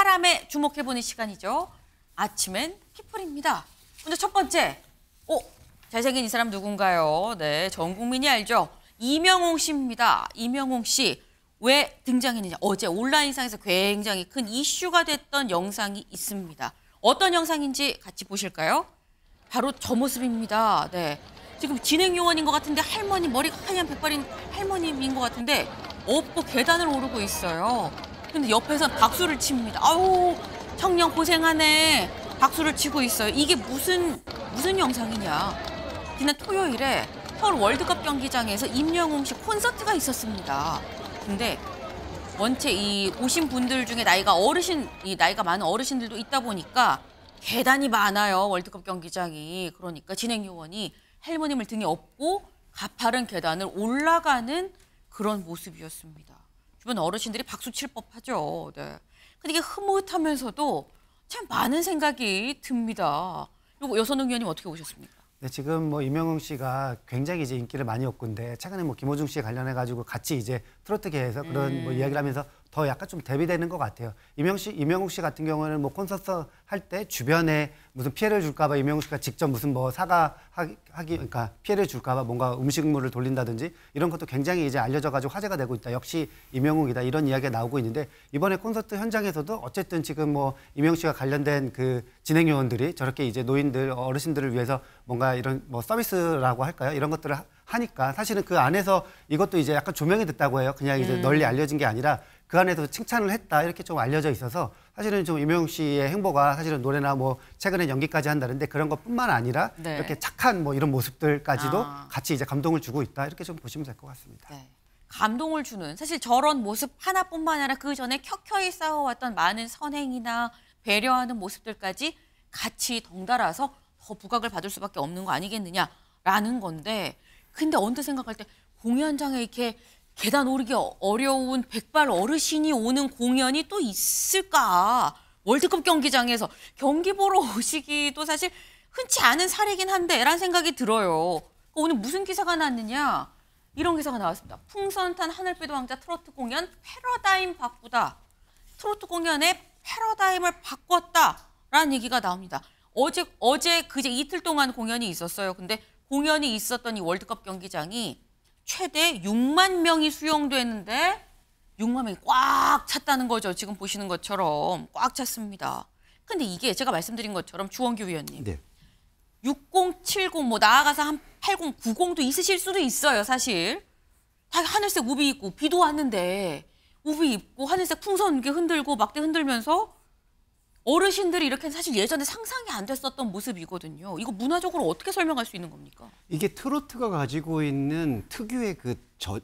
사람에 주목해보는 시간이죠. 아침엔 피플입니다. 먼저 첫 번째, 잘생긴 이 사람 누군가요? 네, 전 국민이 알죠. 이명웅 씨입니다. 이명웅 씨 왜 등장했느냐. 어제 온라인상에서 굉장히 큰 이슈가 됐던 영상이 있습니다. 어떤 영상인지 같이 보실까요? 바로 저 모습입니다. 네, 지금 진행요원인 것 같은데 할머니, 머리가 하얀 백발인 할머님인 것 같은데 업고 계단을 오르고 있어요. 근데 옆에서 박수를 칩니다. 아우, 청년 고생하네. 박수를 치고 있어요. 이게 무슨 영상이냐. 지난 토요일에 서울 월드컵 경기장에서 임영웅 씨 콘서트가 있었습니다. 근데 원체 이 오신 분들 중에 나이가 많은 어르신들도 있다 보니까 계단이 많아요. 월드컵 경기장이. 그러니까 진행요원이 할머님을 등에 업고 가파른 계단을 올라가는 그런 모습이었습니다. 주변 어르신들이 박수 칠 법하죠. 네. 근데 이게 흐뭇하면서도 참 많은 생각이 듭니다. 요거 여선웅 의원님 어떻게 보셨습니까? 네, 지금 뭐 임영웅 씨가 굉장히 이제 인기를 많이 얻고인데 최근에 뭐 김호중 씨에 관련해 가지고 같이 이제 트로트계에서 그런 뭐 이야기를 하면서 더 약간 좀 대비되는 것 같아요. 임영웅 씨 같은 경우는 뭐 콘서트 할 때 주변에 무슨 피해를 줄까 봐 임영웅 씨가 직접 무슨 뭐 그러니까 피해를 줄까 봐 뭔가 음식물을 돌린다든지 이런 것도 굉장히 이제 알려져 가지고 화제가 되고 있다. 역시 임영웅이다. 이런 이야기가 나오고 있는데 이번에 콘서트 현장에서도 어쨌든 지금 뭐 임영웅 씨가 관련된 그 진행 요원들이 저렇게 이제 노인들, 어르신들을 위해서 뭔가 이런 뭐 서비스라고 할까요? 이런 것들을 하니까 사실은 그 안에서 이것도 이제 약간 조명이 됐다고 해요. 그냥 이제 널리 알려진 게 아니라 그 안에서 칭찬을 했다 이렇게 좀 알려져 있어서 사실은 좀 임영웅 씨의 행보가 사실은 노래나 뭐 최근에 연기까지 한다는데 그런 것뿐만 아니라 네. 이렇게 착한 뭐 이런 모습들까지도 같이 이제 감동을 주고 있다 이렇게 좀 보시면 될 것 같습니다. 네. 감동을 주는 사실 저런 모습 하나뿐만 아니라 그 전에 켜켜이 싸워왔던 많은 선행이나 배려하는 모습들까지 같이 덩달아서 더 부각을 받을 수밖에 없는 거 아니겠느냐라는 건데 근데 언뜻 생각할 때 공연장에 이렇게 계단 오르기 어려운 백발 어르신이 오는 공연이 또 있을까? 월드컵 경기장에서 경기 보러 오시기도 사실 흔치 않은 사례긴 한데 라는 생각이 들어요. 오늘 무슨 기사가 났느냐? 이런 기사가 나왔습니다. 풍선 탄 하늘빛 왕자 트로트 공연 패러다임 바꾸다. 트로트 공연의 패러다임을 바꿨다라는 얘기가 나옵니다. 어제 그제 이틀 동안 공연이 있었어요. 근데 공연이 있었던 이 월드컵 경기장이 최대 6만 명이 수용됐는데 6만 명이 꽉 찼다는 거죠. 지금 보시는 것처럼 꽉 찼습니다. 근데 이게 제가 말씀드린 것처럼 주원규 위원님. 네. 60, 70, 뭐 나아가서 한 80, 90도 있으실 수도 있어요. 사실. 다 하늘색 우비 입고 비도 왔는데 우비 입고 하늘색 풍선 이렇게 흔들고 막대 흔들면서 어르신들이 이렇게 사실 예전에 상상이 안 됐었던 모습이거든요. 이거 문화적으로 어떻게 설명할 수 있는 겁니까? 이게 트로트가 가지고 있는 특유의 그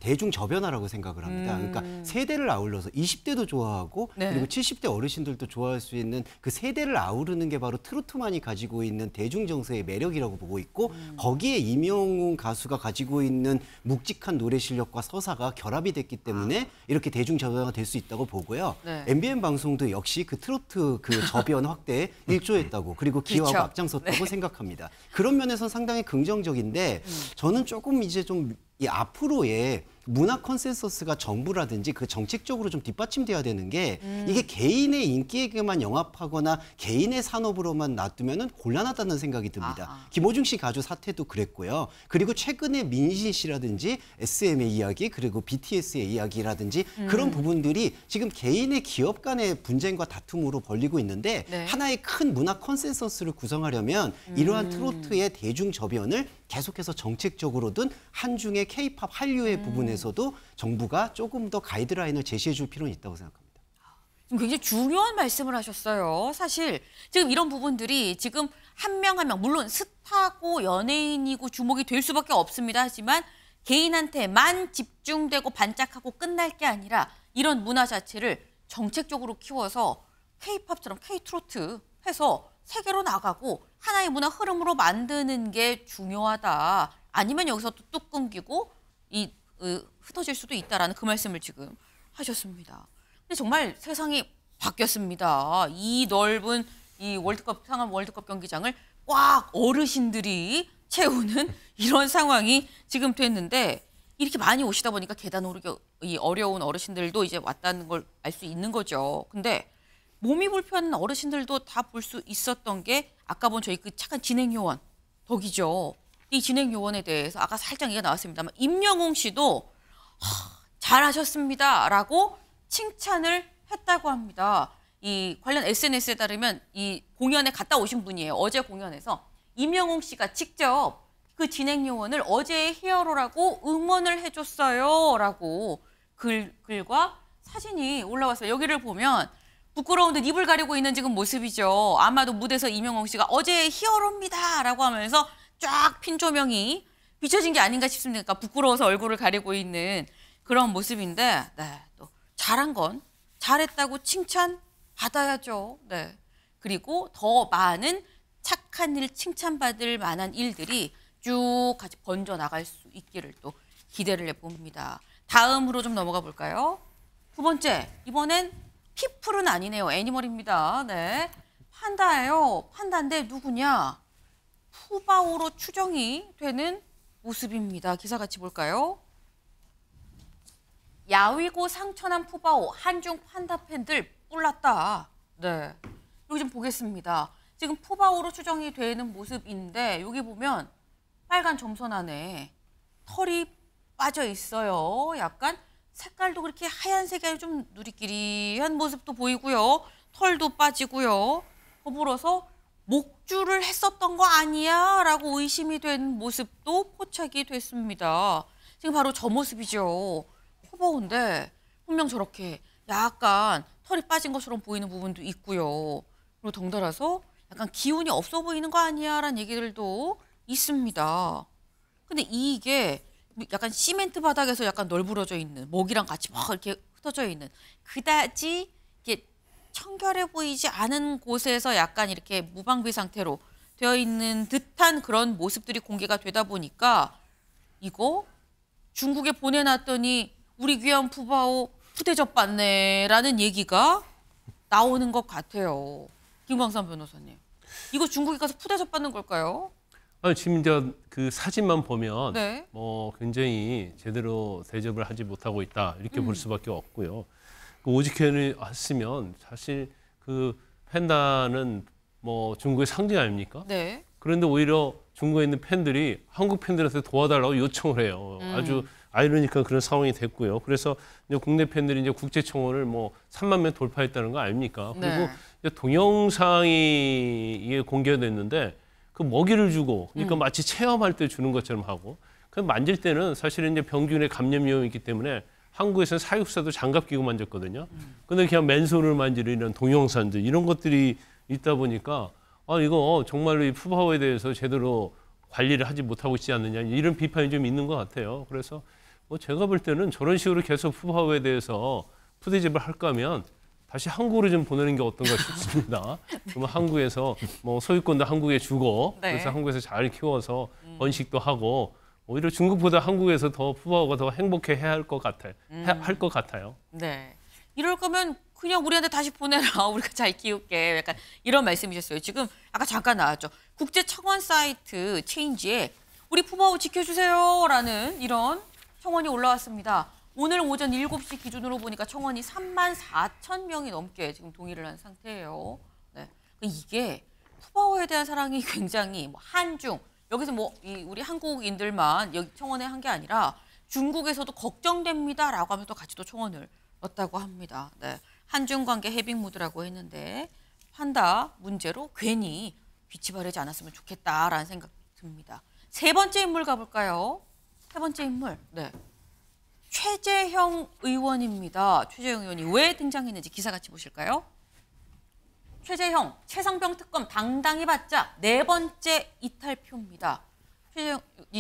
대중 저변화라고 생각을 합니다. 그러니까 세대를 아울러서 20대도 좋아하고 네. 그리고 70대 어르신들도 좋아할 수 있는 그 세대를 아우르는 게 바로 트로트만이 가지고 있는 대중 정서의 매력이라고 보고 있고 거기에 임영웅 가수가 가지고 있는 묵직한 노래 실력과 서사가 결합이 됐기 때문에 이렇게 대중 저변화가 될 수 있다고 보고요. 네. MBN 방송도 역시 그 트로트 그 저변 확대에 일조했다고 그리고 기여하고 그렇죠. 앞장섰다고 생각합니다. 그런 면에서는 상당히 긍정적인데 저는 조금 이제 좀 이 앞으로의 문화 컨센서스가 정부라든지 그 정책적으로 좀 뒷받침돼야 되는 게 이게 개인의 인기에게만 영합하거나 개인의 산업으로만 놔두면은 곤란하다는 생각이 듭니다. 김호중 씨 가주 사태도 그랬고요. 그리고 최근에 민신 씨라든지 SM의 이야기 그리고 BTS의 이야기라든지 그런 부분들이 지금 개인의 기업 간의 분쟁과 다툼으로 벌리고 있는데 네. 하나의 큰 문화 컨센서스를 구성하려면 이러한 트로트의 대중 저변을 계속해서 정책적으로든 한중의 K-팝 한류의 부분에서도 정부가 조금 더 가이드라인을 제시해 줄 필요는 있다고 생각합니다. 지금 굉장히 중요한 말씀을 하셨어요. 사실 지금 이런 부분들이 지금 한 명 한 명 물론 스타고 연예인이고 주목이 될 수밖에 없습니다. 하지만 개인한테만 집중되고 반짝하고 끝날 게 아니라 이런 문화 자체를 정책적으로 키워서 K-팝처럼 K-트로트 해서 세계로 나가고 하나의 문화 흐름으로 만드는 게 중요하다. 아니면 여기서 또 뚝 끊기고 흩어질 수도 있다라는 그 말씀을 지금 하셨습니다. 근데 정말 세상이 바뀌었습니다. 이 넓은 이 상암 월드컵 경기장을 꽉 어르신들이 채우는 이런 상황이 지금 됐는데 이렇게 많이 오시다 보니까 계단 오르기 어려운 어르신들도 이제 왔다는 걸 알 수 있는 거죠. 근데 몸이 불편한 어르신들도 다 볼 수 있었던 게 아까 본 저희 그 착한 진행요원 덕이죠. 이 진행요원에 대해서 아까 살짝 얘기가 나왔습니다만 임영웅 씨도 잘하셨습니다라고 칭찬을 했다고 합니다. 이 관련 SNS에 따르면 이 공연에 갔다 오신 분이에요. 어제 공연에서 임영웅 씨가 직접 그 진행요원을 어제의 히어로라고 응원을 해줬어요라고 글과 사진이 올라왔어요. 여기를 보면 부끄러운 듯 입을 가리고 있는 지금 모습이죠. 아마도 무대에서 임영웅 씨가 어제의 히어로입니다라고 하면서 쫙 핀 조명이 비춰진 게 아닌가 싶습니다. 부끄러워서 얼굴을 가리고 있는 그런 모습인데, 네, 또 잘한 건 잘했다고 칭찬받아야죠. 네. 그리고 더 많은 착한 일, 칭찬받을 만한 일들이 쭉 같이 번져 나갈 수 있기를 또 기대를 해봅니다. 다음으로 좀 넘어가 볼까요? 두 번째, 이번엔 피플은 아니네요. 애니멀입니다. 네, 판다예요. 판다인데 누구냐? 푸바오로 추정이 되는 모습입니다. 기사 같이 볼까요? 야위고 상처난 푸바오, 한중 판다 팬들 뿔났다. 네, 여기 좀 보겠습니다. 지금 푸바오로 추정이 되는 모습인데 여기 보면 빨간 점선 안에 털이 빠져 있어요. 약간 색깔도 그렇게 하얀색이 아니라 좀 누리끼리한 모습도 보이고요. 털도 빠지고요. 더불어서 목줄을 했었던 거 아니야? 라고 의심이 된 모습도 포착이 됐습니다. 지금 바로 저 모습이죠. 푸바오인데 분명 저렇게 약간 털이 빠진 것처럼 보이는 부분도 있고요. 그리고 덩달아서 약간 기운이 없어 보이는 거 아니야? 라는 얘기들도 있습니다. 근데 이게 약간 시멘트 바닥에서 약간 널브러져 있는, 먹이랑 같이 막 이렇게 흩어져 있는, 그다지 이렇게 청결해 보이지 않은 곳에서 약간 이렇게 무방비 상태로 되어 있는 듯한 그런 모습들이 공개가 되다 보니까 이거 중국에 보내놨더니 우리 귀한 푸바오 푸대접 받네라는 얘기가 나오는 것 같아요. 김광삼 변호사님. 이거 중국에 가서 푸대접 받는 걸까요? 아니, 지금 이제 그 사진만 보면 네. 굉장히 제대로 대접을 하지 못하고 있다 이렇게 볼 수밖에 없고요. 그 오직회를 왔으면 사실 그 팬다는 중국의 상징 아닙니까? 네. 그런데 오히려 중국에 있는 팬들이 한국 팬들한테 도와달라고 요청을 해요. 아주 아이러니컬한 그런 상황이 됐고요. 그래서 이제 국내 팬들이 이제 국제 청원을 3만 명 돌파했다는 거 아닙니까? 그리고 네. 이제 동영상이 이게 공개됐는데 그 먹이를 주고, 그러니까 마치 체험할 때 주는 것처럼 하고, 그 만질 때는 사실은 이제 병균의 감염 위험이 있기 때문에 한국에서는 사육사도 장갑 끼고 만졌거든요. 근데 그냥 맨손을 만지는 이런 동영상들 이런 것들이 있다 보니까 이거 정말로 이 푸바오에 대해서 제대로 관리를 하지 못하고 있지 않느냐 이런 비판이 좀 있는 것 같아요. 그래서 제가 볼 때는 저런 식으로 계속 푸바오에 대해서 푸대접을 할까 하면 다시 한국으로 좀 보내는 게 어떤가 싶습니다. 그러면 한국에서 소유권도 한국에 주고, 네. 그래서 한국에서 잘 키워서 번식도 하고, 오히려 중국보다 한국에서 더 푸바오가 더 행복해해야 할 것 같아요. 할 것 같아요. 네. 이럴 거면 그냥 우리한테 다시 보내라. 우리가 잘 키울게. 약간 이런 말씀이셨어요. 지금 아까 잠깐 나왔죠. 국제 청원 사이트 체인지에 우리 푸바오 지켜주세요라는 이런 청원이 올라왔습니다. 오늘 오전 7시 기준으로 보니까 청원이 34,000명이 넘게 지금 동의를 한 상태예요. 네. 이게 푸바오에 대한 사랑이 굉장히 한중, 여기서 우리 한국인들만 여기 청원에 한 게 아니라 중국에서도 걱정됩니다라고 하면서 같이 또 청원을 넣었다고 합니다. 네. 한중 관계 해빙 무드라고 했는데 판다 문제로 괜히 빛이 바래지 않았으면 좋겠다라는 생각 듭니다. 세 번째 인물 가볼까요? 세 번째 인물. 네. 최재형 의원입니다. 최재형 의원이 왜 등장했는지 기사 같이 보실까요? 최재형, 최상병 특검 당당히 받자 네 번째 이탈표입니다.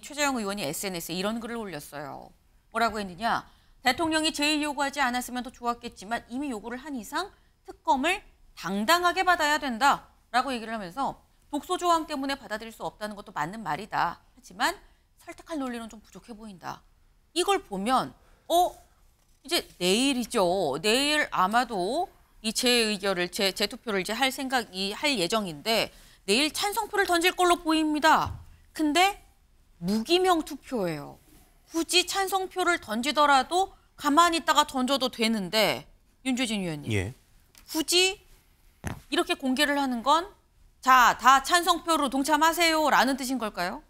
최재형 의원이 SNS에 이런 글을 올렸어요. 뭐라고 했느냐? 대통령이 제의 요구하지 않았으면 더 좋았겠지만 이미 요구를 한 이상 특검을 당당하게 받아야 된다라고 얘기를 하면서 독소 조항 때문에 받아들일 수 없다는 것도 맞는 말이다. 하지만 설득할 논리는 좀 부족해 보인다. 이걸 보면 이제 내일이죠. 내일 아마도 이 재의결을 재투표를 이제 할 예정인데 내일 찬성표를 던질 걸로 보입니다. 근데 무기명 투표예요. 굳이 찬성표를 던지더라도 가만히 있다가 던져도 되는데 윤주진 의원님. 예. 굳이 이렇게 공개를 하는 건 자, 다 찬성표로 동참하세요라는 뜻인 걸까요?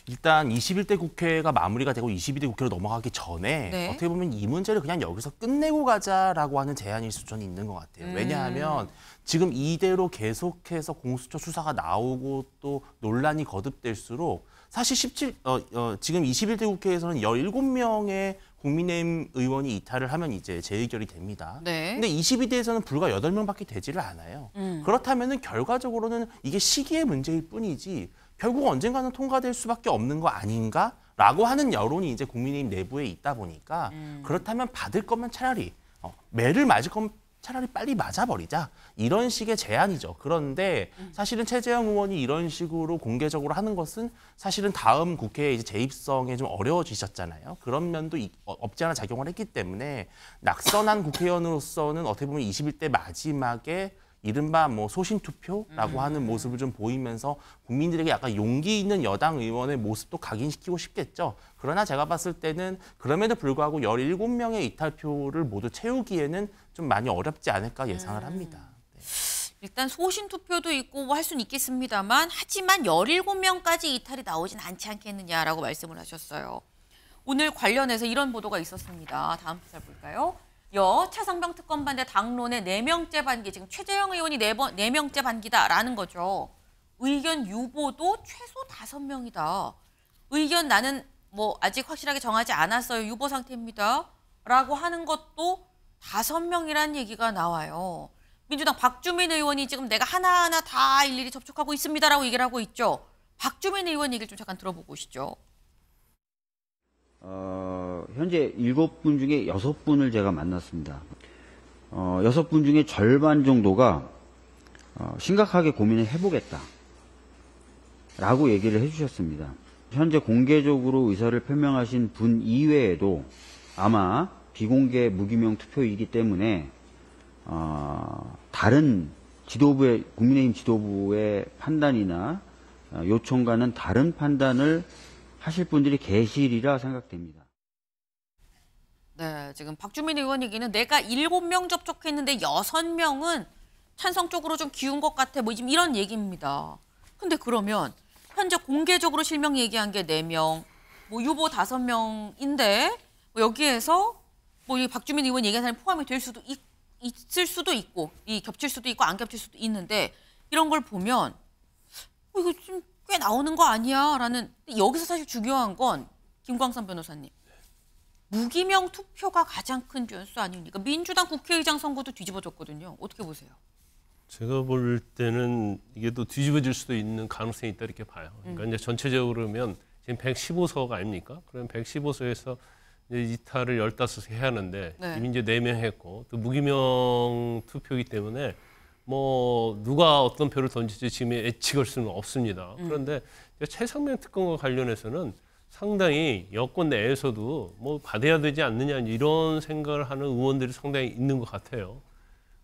일단 21대 국회가 마무리가 되고 22대 국회로 넘어가기 전에 네. 어떻게 보면 이 문제를 그냥 여기서 끝내고 가자라고 하는 제안일 수는 있는 것 같아요. 왜냐하면 지금 이대로 계속해서 공수처 수사가 나오고 또 논란이 거듭될수록 사실 지금 21대 국회에서는 17명의 국민의힘 의원이 이탈을 하면 이제 재의결이 됩니다. 네. 근데 22대에서는 불과 8명밖에 되지를 않아요. 그렇다면은 결과적으로는 이게 시기의 문제일 뿐이지 결국 언젠가는 통과될 수밖에 없는 거 아닌가라고 하는 여론이 이제 국민의힘 내부에 있다 보니까 그렇다면 받을 거면 차라리 매를 맞을 거면 차라리 빨리 맞아버리자 이런 식의 제안이죠. 그런데 사실은 최재형 의원이 이런 식으로 공개적으로 하는 것은 사실은 다음 국회에 이제 재입성에 좀 어려워지셨잖아요. 그런 면도 없지 않아 작용을 했기 때문에 낙선한 국회의원으로서는 어떻게 보면 21대 마지막에 이른바 뭐 소신 투표라고 하는 모습을 좀 보이면서 국민들에게 약간 용기 있는 여당 의원의 모습도 각인시키고 싶겠죠. 그러나 제가 봤을 때는 그럼에도 불구하고 17명의 이탈표를 모두 채우기에는 좀 많이 어렵지 않을까 예상을 합니다. 네. 일단 소신 투표도 있고 뭐 할 수는 있겠습니다만 하지만 17명까지 이탈이 나오진 않지 않겠느냐라고 말씀을 하셨어요. 오늘 관련해서 이런 보도가 있었습니다. 다음 기사 볼까요? 최상병 특검반대 당론의 4명째 반기, 지금 최재형 의원이 4명째 반기다라는 거죠. 의견 유보도 최소 5명이다. 의견 나는 뭐 아직 확실하게 정하지 않았어요. 유보 상태입니다. 라고 하는 것도 5명이라는 얘기가 나와요. 민주당 박주민 의원이 지금 내가 하나하나 다 일일이 접촉하고 있습니다라고 얘기를 하고 있죠. 박주민 의원 얘기를 좀 잠깐 들어보고 오시죠. 현재 7분 중에 6분을 제가 만났습니다. 6분 중에 절반 정도가 심각하게 고민을 해보겠다 라고 얘기를 해주셨습니다. 현재 공개적으로 의사를 표명하신 분 이외에도 아마 비공개 무기명 투표이기 때문에 다른 국민의힘 지도부의 판단이나 요청과는 다른 판단을 하실 분들이 계시리라 생각됩니다. 네, 지금 박주민 의원 얘기는 내가 7명 접촉했는데 6명은 찬성 쪽으로 좀 기운 것 같아. 뭐 지금 이런 얘기입니다. 근데 그러면 현재 공개적으로 실명 얘기한 게 4명, 뭐 유보 5명인데 뭐 여기에서 뭐 이 박주민 의원 얘기한 사람이 포함이 될 수도 있을 수도 있고 이 겹칠 수도 있고 안 겹칠 수도 있는데 이런 걸 보면 이거 좀 꽤 나오는 거 아니야? 라는 여기서 사실 중요한 건 김광선 변호사님. 무기명 투표가 가장 큰 변수 아닙니까? 민주당 국회의장 선거도 뒤집어졌거든요. 어떻게 보세요? 제가 볼 때는 이게 또 뒤집어질 수도 있는 가능성이 있다 이렇게 봐요. 그러니까 이제 전체적으로 보면 지금 115석 아닙니까? 그럼 115석에서 이제 이탈을 15석 해야 하는데 네. 이미 이제 4명 했고 또 무기명 투표이기 때문에 뭐 누가 어떤 표를 던질지 지금 예측할 수는 없습니다. 그런데 최상병 특검과 관련해서는 상당히 여권 내에서도 뭐 받아야 되지 않느냐 이런 생각을 하는 의원들이 상당히 있는 것 같아요.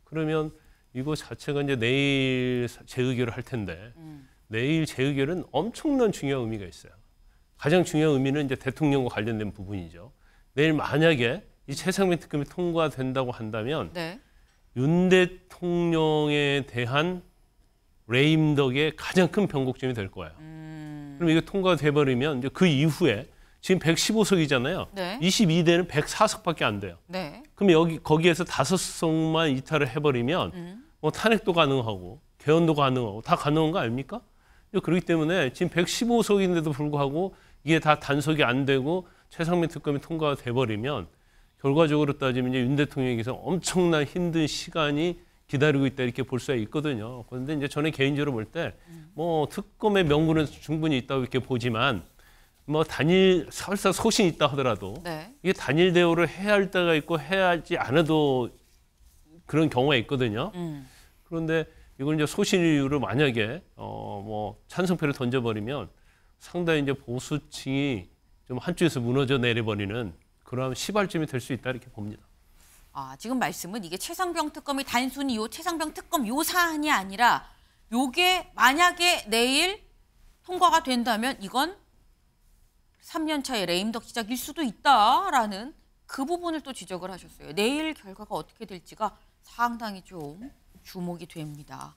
그러면 이거 자체가 이제 내일 재의결을 할 텐데 내일 재의결은 엄청난 중요한 의미가 있어요. 가장 중요한 의미는 이제 대통령과 관련된 부분이죠. 내일 만약에 이 최상병 특검이 통과된다고 한다면 네. 윤 대통령에 대한 레임덕의 가장 큰 변곡점이 될 거예요. 그럼 이게 통과돼 버리면 이제 그 이후에 지금 115석이잖아요. 네. 22대는 104석밖에 안 돼요. 네. 그럼 거기에서 5석만 이탈을 해버리면 뭐 탄핵도 가능하고 개헌도 가능하고 다 가능한 거 아닙니까? 그렇기 때문에 지금 115석인데도 불구하고 이게 다 단속이 안 되고 최상병 특검이 통과가 돼버리면 결과적으로 따지면 이제 윤 대통령에게서 엄청난 힘든 시간이 기다리고 있다 이렇게 볼 수가 있거든요. 그런데 이제 저는 개인적으로 볼 때 뭐 특검의 명분은 충분히 있다고 이렇게 보지만 뭐 단일 설사 소신이 있다 하더라도 네. 이게 단일 대우를 해야 할 때가 있고 해야 할지 않아도 그런 경우가 있거든요. 그런데 이걸 이제 소신 이유로 만약에 뭐 찬성표를 던져버리면 상당히 이제 보수층이 좀 한쪽에서 무너져 내려버리는 그런 시발점이 될 수 있다 이렇게 봅니다. 아, 지금 말씀은 이게 최상병 특검이 단순히 최상병 특검 사안이 아니라 요게 만약에 내일 통과가 된다면 이건 3년 차의 레임덕 시작일 수도 있다라는 그 부분을 또 지적을 하셨어요. 내일 결과가 어떻게 될지가 상당히 좀 주목이 됩니다.